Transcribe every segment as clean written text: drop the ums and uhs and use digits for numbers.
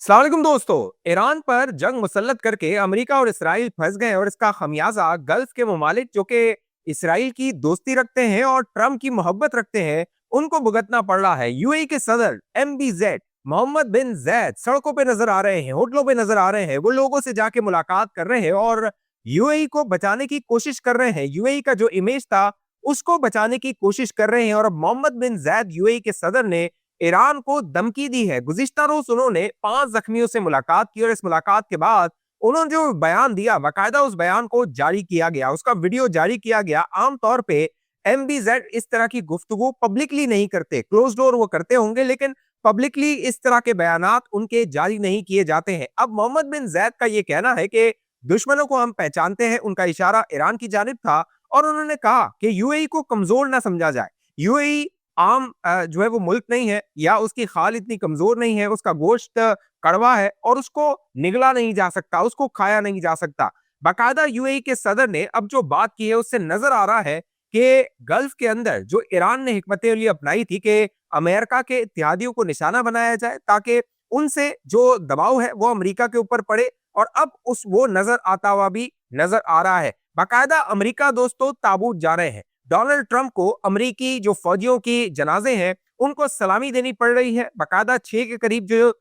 अस्सलाम वालेकुम दोस्तों। ईरान पर जंग मुसल्लत करके अमेरिका और इसराइल फंस गए और इसका खमियाजा गल्फ के ममालिक जो कि इसराइल की दोस्ती रखते हैं और ट्रंप की मोहब्बत रखते हैं उनको भुगतना पड़ रहा है। यूएई के सदर MBZ मोहम्मद बिन जैद सड़कों पे नजर आ रहे हैं, होटलों पे नजर आ रहे हैं, वो लोगों से जाके मुलाकात कर रहे हैं और यूएई को बचाने की कोशिश कर रहे हैं। यूएई का जो इमेज था उसको बचाने की कोशिश कर रहे हैं और अब मोहम्मद बिन जैद यूएई के सदर ने ईरान को धमकी दी है। गुज़िश्ता रोज उन्होंने 5 जख्मियों से मुलाकात की और इस मुलाकात के बाद उन्होंने जो बयान दिया, बाकायदा उस बयान को जारी किया गया, उसका वीडियो जारी किया गया। आमतौर पे MBZ इस तरह की गुफ्तगू पब्लिकली नहीं करते, क्लोज डोर वो करते होंगे, लेकिन पब्लिकली इस तरह के बयानात उनके जारी नहीं किए जाते हैं। अब मोहम्मद बिन जैद का ये कहना है कि दुश्मनों को हम पहचानते हैं, उनका इशारा ईरान की जानिब था और उन्होंने कहा कि यूएई को कमजोर ना समझा जाए। यूएई आम जो है वो मुल्क नहीं है या उसकी खाल इतनी कमजोर नहीं है, उसका गोश्त कड़वा है और उसको निगला नहीं जा सकता, उसको खाया नहीं जा सकता। बाकायदा यूएई के सदर ने अब जो बात की है उससे नजर आ रहा है कि गल्फ के अंदर जो ईरान ने हिकमत अमली अपनाई थी कि अमेरिका के इत्तेहादियों को निशाना बनाया जाए ताकि उनसे जो दबाव है वो अमेरिका के ऊपर पड़े, और अब उस वो नजर आता हुआ भी नजर आ रहा है। बाकायदा अमेरिका दोस्तों ताबूत जा रहे हैं। डोनाल्ड ट्रंप को अमेरिकी जो फौजियों की जनाजे हैं उनको सलामी देनी पड़ रही है। बाकायदा 6 के करीब जो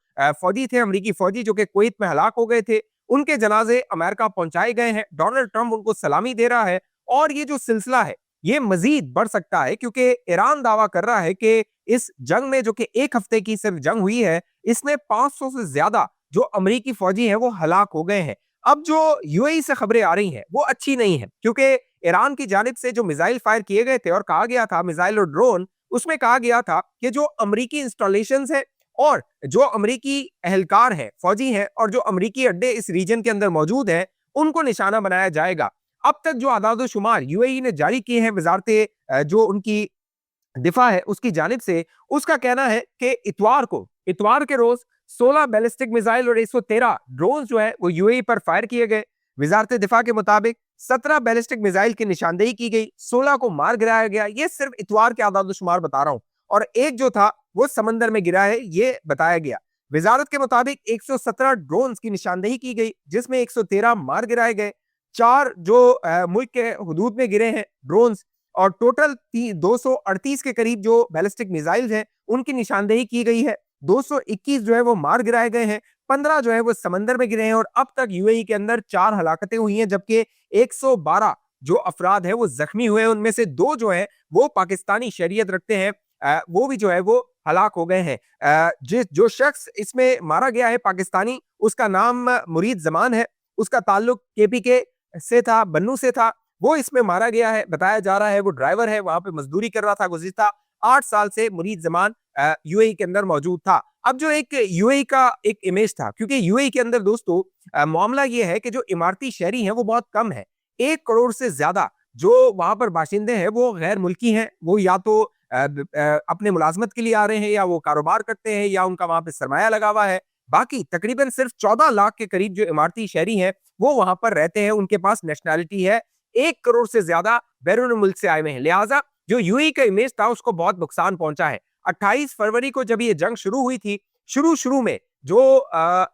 फौजी थे, अमेरिकी फौजी जो कि कुवैत में हलाक हो गए थे, उनके जनाजे अमेरिका पहुंचाए गए हैं। डोनाल्ड ट्रंप उनको सलामी दे रहा है और ये जो सिलसिला है ये मजीद बढ़ सकता है क्योंकि ईरान दावा कर रहा है कि इस जंग में, जो कि 1 हफ्ते की सिर्फ जंग हुई है, इसमें 500 से ज्यादा जो अमेरिकी फौजी हैं वो हलाक हो गए हैं। अब जो यूएई से खबरें आ रही हैं वो अच्छी नहीं है क्योंकि ईरान की जानिब से जो मिसाइल फायर किए गए थे और कहा गया था, मिसाइल और ड्रोन, उसमें कहा गया था कि जो अमेरिकी इंस्टॉलेशन है और जो अमेरिकी एहलकार हैं, फौजी हैं और जो अमेरिकी अड्डे इस रीजन के अंदर मौजूद हैं, उनको निशाना बनाया जाएगा। अब तक जो आदाद शुमार यूएई ने जारी किए हैं, वजारत जो उनकी दिफा है उसकी जानिब से, उसका कहना है कि इतवार के रोज 16 बैलिस्टिक मिसाइल और 113 ड्रोन जो है वो यूएई पर फायर किए गए। वजारत दिफा के मुताबिक 17 बैलिस्टिक मिसाइल की निशानदेही की गई, 16 को मार गिराया गया। ये सिर्फ इतवार के आदाद शुमार बता रहा हूं, और एक जो था वो समंदर में गिरा है, ये बताया गया। वजारत के मुताबिक 117 ड्रोन की निशानदेही की गई जिसमें 113 मार गिराए गए, 4 जो मुल्क के हदूद में गिरे हैं ड्रोन, और टोटल 238 के करीब जो बैलिस्टिक मिसाइल्स हैं उनकी निशानदेही की गई है। 221 जो है वो मार गिराए गए हैं, 15 जो है वो समंदर में गिरे हैं और अब तक यूएई के अंदर 4 हलाकतें हुई हैं, जबकि 112 जो अफराद हैं वो जख्मी हुए हैं। उनमें से 2 जो है वो पाकिस्तानी शरीयत रखते हैं, वो भी जो है वो हलाक हो गए हैं। जिस जो शख्स इसमें मारा गया है पाकिस्तानी, उसका नाम मुरीद जमान है, उसका ताल्लुक KPK से था, बन्नू से था। वो इसमें मारा गया है, बताया जा रहा है वो ड्राइवर है, वहां पे मजदूरी कर रहा था। गुज़िश्ता 8 साल से मुरीद जमान यूएई के अंदर मौजूद था। अब जो एक यूएई का एक इमेज था, क्योंकि यूएई के अंदर दोस्तों मामला ये है कि जो इमारती शहरी हैं वो बहुत कम है। 1 करोड़ से ज्यादा जो वहां पर बाशिंदे हैं वो गैर मुल्की हैं। वो या तो अपने मुलाजमत के लिए आ रहे हैं, या वो कारोबार करते हैं, या उनका वहां पे सरमाया लगा हुआ है। बाकी तकरीबन सिर्फ 14 लाख के करीब जो इमारती शहरी हैं वो वहां पर रहते हैं, उनके पास नेशनैलिटी है। 1 करोड़ से ज्यादा बैरून मुल्क से आए हुए हैं, लिहाजा जो यूएई का इमेज था उसको बहुत नुकसान पहुंचा है। 28 फरवरी को जब ये जंग शुरू हुई थी, शुरू में जो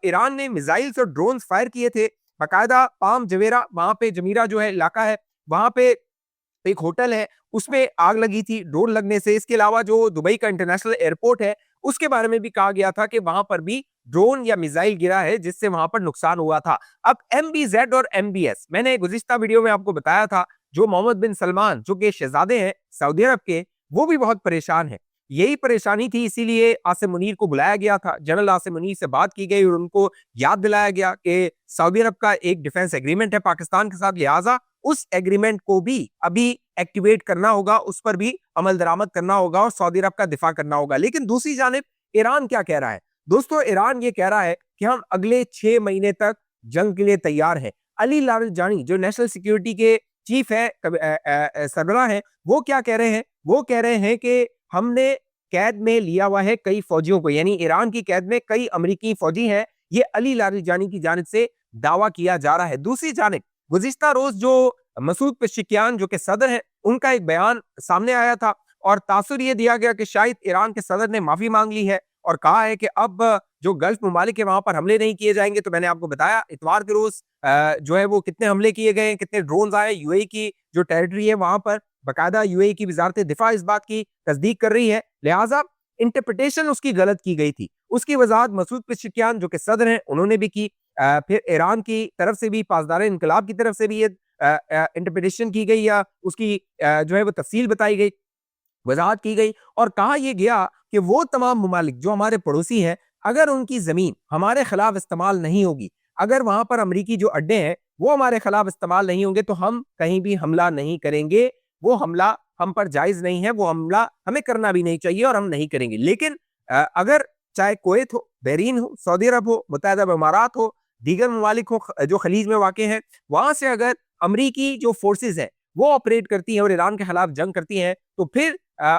ईरान ने मिसाइल्स और ड्रोन फायर किए थे, बाकायदा पाम जवेरा, वहां पे जमीरा जो है इलाका है, वहां पे एक होटल है, उसमें आग लगी थी ड्रोन लगने से। इसके अलावा जो दुबई का इंटरनेशनल एयरपोर्ट है उसके बारे में भी कहा गया था कि वहां पर भी ड्रोन या मिसाइल गिरा है जिससे वहां पर नुकसान हुआ था। अब MBZ और MBS, मैंने गुज़िश्ता वीडियो में आपको बताया था, जो मोहम्मद बिन सलमान जो कि शहजादे हैं सऊदी अरब के, वो भी बहुत परेशान है। यही परेशानी थी, इसीलिए आसिम मुनीर को बुलाया गया था। जनरल आसिम मुनीर से बात की गई और उनको याद दिलाया गया कि सऊदी अरब का एक डिफेंस एग्रीमेंट है पाकिस्तान के साथ, लिहाजा उस एग्रीमेंट को भी अभी एक्टिवेट करना होगा, उस पर भी अमल दरामद करना होगा और सऊदी अरब का दिफा करना होगा। लेकिन दूसरी जानिब ईरान क्या कह रहा है दोस्तों? ईरान ये कह रहा है कि हम अगले 6 महीने तक जंग के लिए तैयार हैं। अली लारिजानी जो नेशनल सिक्योरिटी के चीफ है, सरबराह है, वो क्या कह रहे हैं? वो कह रहे हैं कि हमने कैद में लिया हुआ है कई फौजियों को, यानी ईरान की कैद में कई अमेरिकी फौजी हैं। ये अली लारिजानी की जानिब से दावा किया जा रहा है। दूसरी जानिब गुज़िश्ता रोज जो मसूद पेज़ेश्कियान जो कि सदर है, उनका एक बयान सामने आया था और तासुर ये दिया गया कि शायद ईरान के सदर ने माफी मांग ली है और कहा है कि अब जो गल्फ ममालिक है वहां पर हमले नहीं किए जाएंगे। तो मैंने आपको बताया इतवार के रोज जो है वो कितने हमले किए गए, कितने ड्रोन आए, यूएई की जो टेरिटरी है वहां पर बाकायदा यूएई की वजारत दिफा इस बात की तस्दीक कर रही है, लिहाजा इंटरप्रिटेशन उसकी गलत की गई थी। उसकी वजाहत मसूद पेज़ेश्कियान जो कि सदर हैं उन्होंने भी की, फिर ईरान की तरफ से भी, पासदार इनकलाब की तरफ से भी ये इंटरप्रिटेशन की गई या उसकी जो है वो तफसील बताई गई, वजाहत की गई और कहा यह गया कि वो तमाम ममालिक जो हमारे पड़ोसी हैं, अगर उनकी जमीन हमारे खिलाफ इस्तेमाल नहीं होगी, अगर वहां पर अमरीकी जो अड्डे हैं वो हमारे खिलाफ इस्तेमाल नहीं होंगे, तो हम कहीं भी हमला नहीं करेंगे। वो हमला हम पर जायज नहीं है, वो हमला हमें करना भी नहीं चाहिए और हम नहीं करेंगे। लेकिन अगर चाहे कुवैत हो, बहरीन हो, सऊदी अरब हो, मुत्तहिदा अरब इमारात हो, दीगर ममालिक हो जो खलीज में वाक़ हैं, वहां से अगर अमरीकी जो फोर्सेज है वो ऑपरेट करती हैं और ईरान के खिलाफ जंग करती हैं, तो फिर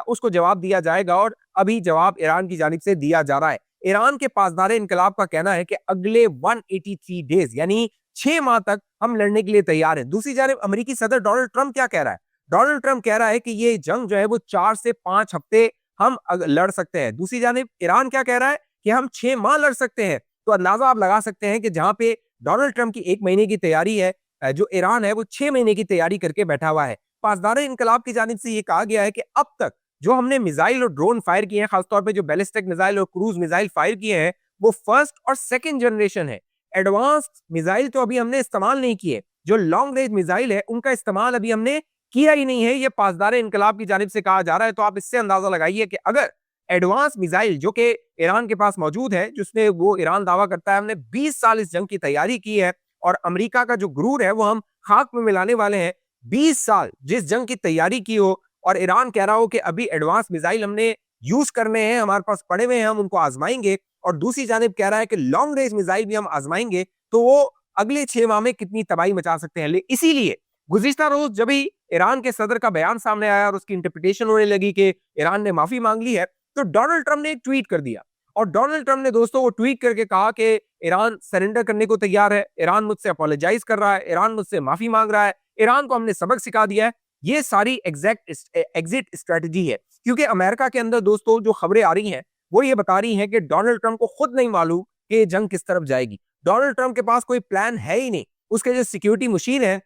उसको जवाब दिया जाएगा और अभी जवाब ईरान की जानिब से दिया जा रहा है। ईरान के पासदार इनकलाब का कहना है कि अगले 183 डेज यानी 6 माह तक हम लड़ने के लिए तैयार हैं। दूसरी जानिब अमेरिकी सदर डोनाल्ड ट्रंप क्या कह रहा है? डोनाल्ड ट्रंप कह रहा है कि ये जंग जो है वो 4 से 5 हफ्ते हम लड़ सकते हैं। दूसरी जानिब ईरान क्या कह रहा है कि हम 6 माह लड़ सकते हैं। तो अंदाजा आप लगा सकते हैं कि जहां पे डोनाल्ड ट्रंप की 1 महीने की तैयारी है, जो ईरान है वो 6 महीने की तैयारी करके बैठा हुआ है। पासदार इनकलाब की जानिब से ये कहा गया है कि अब तक जो हमने मिसाइल और ड्रोन फायर किए हैं, खासतौर पे जो बैलिस्टिक मिसाइल और क्रूज मिसाइल फायर किए हैं, वो फर्स्ट और सेकंड जनरेशन है। एडवांस मिसाइल तो अभी हमने इस्तेमाल नहीं किए। जो लॉन्ग रेंज मिसाइल है उनका इस्तेमाल अभी हमने किया ही नहीं है। ये पासदार इनकलाब की जानिब से कहा जा रहा है। तो आप इससे अंदाजा लगाइए कि अगर एडवांस मिसाइल जो कि ईरान के पास मौजूद है, जिसने वो ईरान दावा करता है हमने 20 साल इस जंग की तैयारी की है और अमेरिका का जो गुरूर है वो हम खाक में मिलाने वाले हैं। 20 साल जिस जंग की तैयारी की हो और ईरान कह रहा हो कि अभी एडवांस मिसाइल हमने यूज करने हैं, हमारे पास पड़े हुए हैं, हम उनको आजमाएंगे, और दूसरी जानिब कह रहा है कि लॉन्ग रेंज मिसाइल भी हम आजमाएंगे, तो वो अगले 6 माह में कितनी तबाही मचा सकते हैं। इसीलिए गुज़िश्ता रोज जब भी ईरान के सदर का बयान सामने आया और उसकी इंटरप्रिटेशन होने लगी कि ईरान ने माफी मांग ली है, तो डोनाल्ड ट्रंप ने एक ट्वीट कर दिया और डोनाल्ड ट्रंप ने दोस्तों वो ट्वीट करके कहा कि ईरान सरेंडर करने को तैयार है, ईरान मुझसे अपोलोजाइज कर रहा है, ईरान मुझसे माफी मांग रहा है, ईरान को हमने सबक सिखा दिया है। ये सारी एग्जिट स्ट्रेटजी है, क्योंकि अमेरिका के अंदर दोस्तों जो खबरें आ रही हैं वो ये बता रही हैं कि डोनाल्ड ट्रंप को खुद नहीं मालूम कि जंग किस तरफ जाएगी। डोनाल्ड ट्रंप के पास कोई प्लान है ही नहीं। उसके जो सिक्योरिटी मशीन है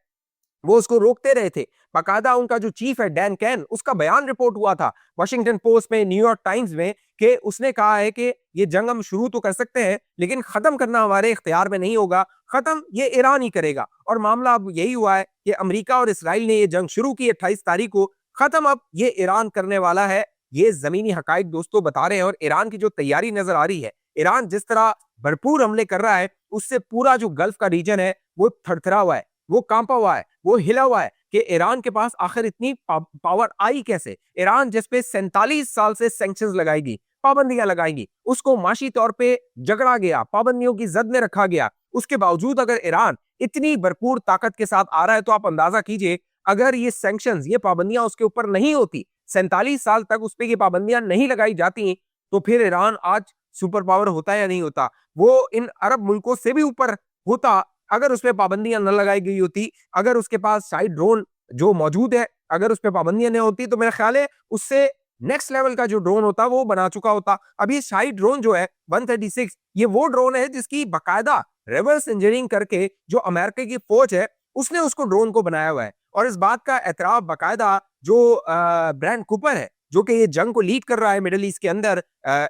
वो उसको रोकते रहे थे। बाकायदा उनका जो चीफ है डैन कैन, उसका बयान रिपोर्ट हुआ था वॉशिंगटन पोस्ट में, न्यूयॉर्क टाइम्स में, कि उसने कहा है कि ये जंग हम शुरू तो कर सकते हैं लेकिन खत्म करना हमारे इख्तियार में नहीं होगा, खत्म ये ईरान ही करेगा। और मामला अब यही हुआ है कि अमेरिका और इसराइल ने ये जंग शुरू की 28 तारीख को, खत्म अब ये ईरान करने वाला है। ये जमीनी हकाइक दोस्तों बता रहे हैं और ईरान की जो तैयारी नजर आ रही है, ईरान जिस तरह भरपूर हमले कर रहा है, उससे पूरा जो गल्फ का रीजन है वो थरथरा हुआ है, वो कांपा हुआ है, वो हिला हुआ है कि ईरान के पास आखिर इतनी पावर आई कैसे। ईरान जिस पे 47 साल से सैंक्शंस लगाएगी, पाबंदियां लगाएगी, उसको माशी तौर पे जगड़ा गया, पाबंदियों की जद में रखा गया, उसके बावजूद अगर ईरान इतनी भरपूर ताकत के साथ आ रहा है, तो आप अंदाजा कीजिए अगर ये सैंक्शंस, ये पाबंदियां उसके ऊपर नहीं होती, 47 साल तक उस पर ये पाबंदियां नहीं लगाई जाती, तो फिर ईरान आज सुपर पावर होता या नहीं होता? वो इन अरब मुल्कों से भी ऊपर होता अगर उस पर पाबंदियां न लगाई गई होती। अगर उसके पास साइड ड्रोन जो मौजूद है, अगर उस पर पाबंदियां नहीं होती, तो मेरा ख्याल है उससे नेक्स्ट लेवल का जो ड्रोन होता वो बना चुका होता। अभी साइड ड्रोन जो है 136, ये वो ड्रोन है जिसकी बाकायदा रिवर्स इंजीनियरिंग करके जो अमेरिका की फौज है उसने उसको ड्रोन को बनाया हुआ है। और इस बात का एतराफ बाकायदा जो ब्रांड कूपर है, जो कि ये जंग को लीड कर रहा है मिडिल ईस्ट के अंदर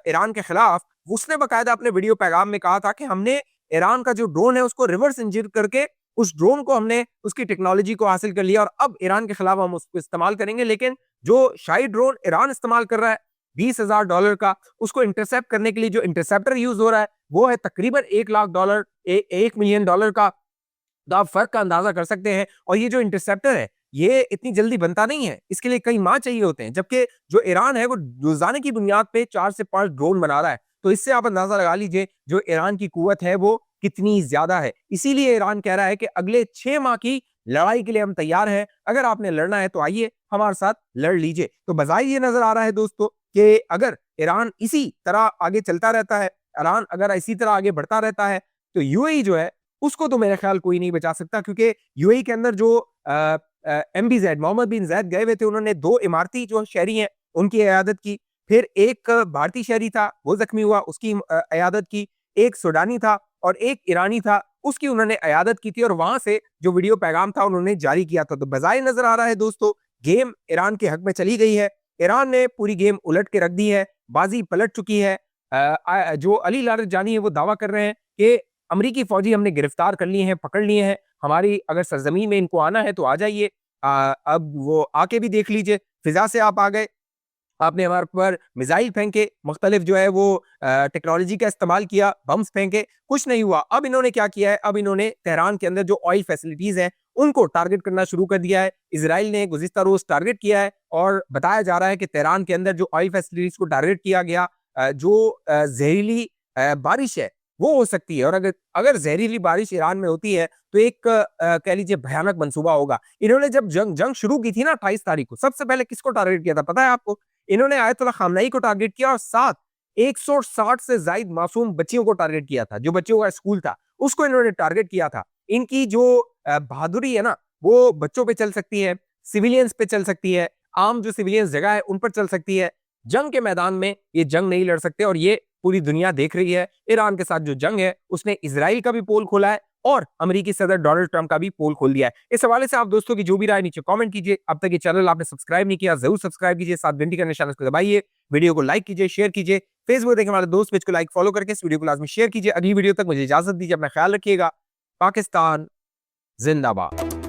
ईरान के खिलाफ, उसने बाकायदा अपने वीडियो पैगाम में कहा था कि हमने ईरान का जो ड्रोन है उसको रिवर्स इंजीनियर करके उस ड्रोन को हमने उसकी टेक्नोलॉजी को हासिल कर लिया और अब ईरान के खिलाफ हम उसको इस्तेमाल करेंगे। लेकिन जो शाही ड्रोन ईरान इस्तेमाल कर रहा है $20,000 का, उसको इंटरसेप्ट करने के लिए जो इंटरसेप्टर यूज हो रहा है वो है तकरीबन $1 लाख, $1 मिलियन का। तो आप फर्क का अंदाजा कर सकते हैं। और ये जो इंटरसेप्टर है ये इतनी जल्दी बनता नहीं है, इसके लिए कई माह चाहिए होते हैं, जबकि जो ईरान है वो रोजाना की बुनियाद पे 4 से 5 ड्रोन बना रहा है। तो इससे आप अंदाजा लगा लीजिए जो ईरान की कुव्वत है वो कितनी ज्यादा है। इसीलिए ईरान कह रहा है कि अगले 6 माह की लड़ाई के लिए हम तैयार हैं, अगर आपने लड़ना है तो आइए हमारे साथ लड़ लीजिए। तो बजाय ये नजर आ रहा है दोस्तों कि अगर ईरान इसी तरह आगे चलता रहता है, ईरान अगर इसी तरह आगे बढ़ता रहता है, तो यूएई जो है उसको तो मेरे ख्याल कोई नहीं बचा सकता। क्योंकि यूएई के अंदर जो MBZ मोहम्मद बिन जायद गए हुए थे, उन्होंने 2 इमारती जो शहरी हैं उनकी इयादत की। फिर एक भारतीय शहरी था, वो ज़ख्मी हुआ, उसकी इयादत की। एक सूडानी था और एक ईरानी था, उसकी उन्होंने इयादत की थी और वहाँ से जो वीडियो पैगाम था उन्होंने जारी किया था। तो बज़ाहिर नज़र आ रहा है दोस्तों, गेम ईरान के हक में चली गई है। ईरान ने पूरी गेम उलट के रख दी है, बाज़ी पलट चुकी है। जो अली लारिजानी है वो दावा कर रहे हैं कि अमरीकी फ़ौजी हमने गिरफ्तार कर लिए हैं, पकड़ लिए हैं, हमारी अगर सरज़मीन में इनको आना है तो आ जाइए। अब वो आके भी देख लीजिए, फ़िज़ा से आप आ गए, आपने हमारे पर मिसाइल फेंके, मुख्तलिफ जो है वो टेक्नोलॉजी का इस्तेमाल किया, बम्स फेंके, कुछ नहीं हुआ। अब इन्होंने क्या किया है, अब इन्होंने तेहरान के अंदर जो ऑयल फैसिलिटीज़ हैं, उनको टारगेट करना शुरू कर दिया है। इज़राइल ने गुज़िस्ता रोज़ टारगेट किया है और बताया जा रहा है कि तेहरान के अंदर जो ऑयल फैसिलिटीज़ को टारगेट किया गया, जो ज़हरीली बारिश है, वो हो सकती है और अगर अगर ज़हरीली बारिश ईरान में होती है, तो एक कह लीजिए भयानक मंसूबा होगा। इन्होंने जब जंग जंग शुरू की थी ना 28 तारीख को, सबसे पहले किसको टारगेट किया था, पता है आपको? इन्होंने आयतुल्लाह खामनेई को टारगेट किया और साथ 160 से ज़ायद मासूम बच्चियों को टारगेट किया था। जो बच्चियों का स्कूल था, उसको इन्होंने टारगेट किया था। इनकी जो बहादुरी है ना, वो बच्चों पे चल सकती है, सिविलियंस पे चल सकती है, आम जो सिविलियंस जगह है, उन पर चल सकती है। जंग के मैदान में ये जंग नहीं लड़ सकते और ये पूरी दुनिया देख रही है। ईरान के साथ जो जंग है, उसने इज़राइल का भी पोल खोला है और अमेरिकी सदर डोनाल्ड ट्रंप का भी पोल खोल दिया है। इस हवाले से आप दोस्तों की जो भी राय नीचे कमेंट कीजिए। अब तक ये चैनल आपने सब्सक्राइब नहीं किया, जरूर सब्सक्राइब कीजिए, साथ घंटी का निशान उसको दबाइए, वीडियो को लाइक कीजिए, शेयर कीजिए, फेसबुक देखें हमारे दोस्त पेज को लाइक फॉलो करके इस वीडियो को लाजमी शेयर कीजिए। अगली वीडियो तक मुझे इजाजत दीजिए, अपना ख्याल रखिएगा। पाकिस्तान जिंदाबाद।